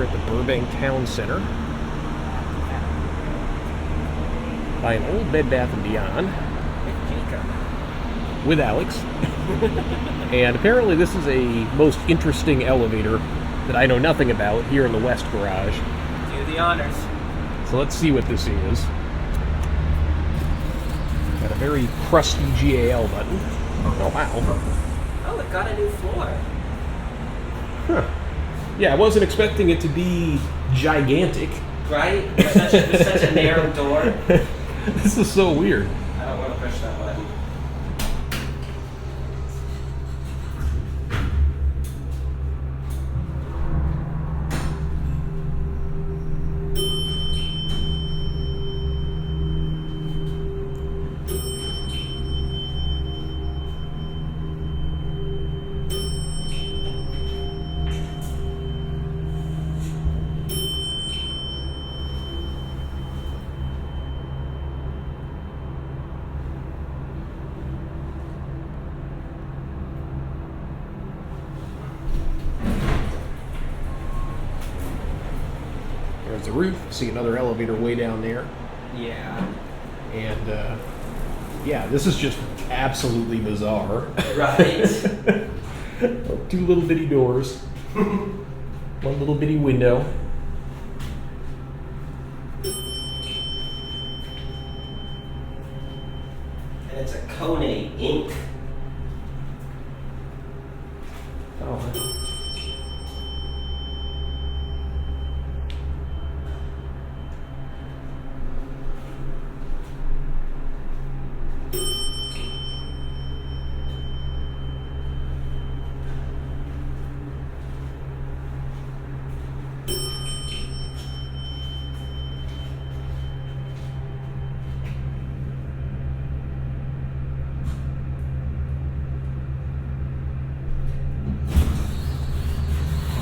here at the Burbank Town Center by an old Bed Bath & Beyond with Alex. And apparently this is a most interesting elevator that I know nothing about here in the West Garage. Do the honors. So let's see what this is. Got a very crusty GAL button. Oh, wow. Oh, it got a new floor. Huh. Yeah, I wasn't expecting it to be gigantic. Right? With such a narrow door. This is so weird. I don't want to push that button. There's the roof. See another elevator way down there. Yeah. And, yeah, this is just absolutely bizarre. Right? Two little bitty doors. One little bitty window. And it's a KONE ink. Oh, wow.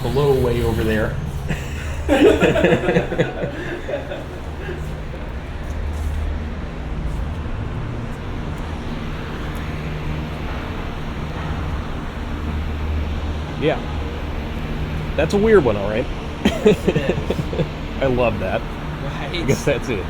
Below way over there. Yeah. That's a weird one, all right. Yes, it is. I love that. Right? I guess that's it.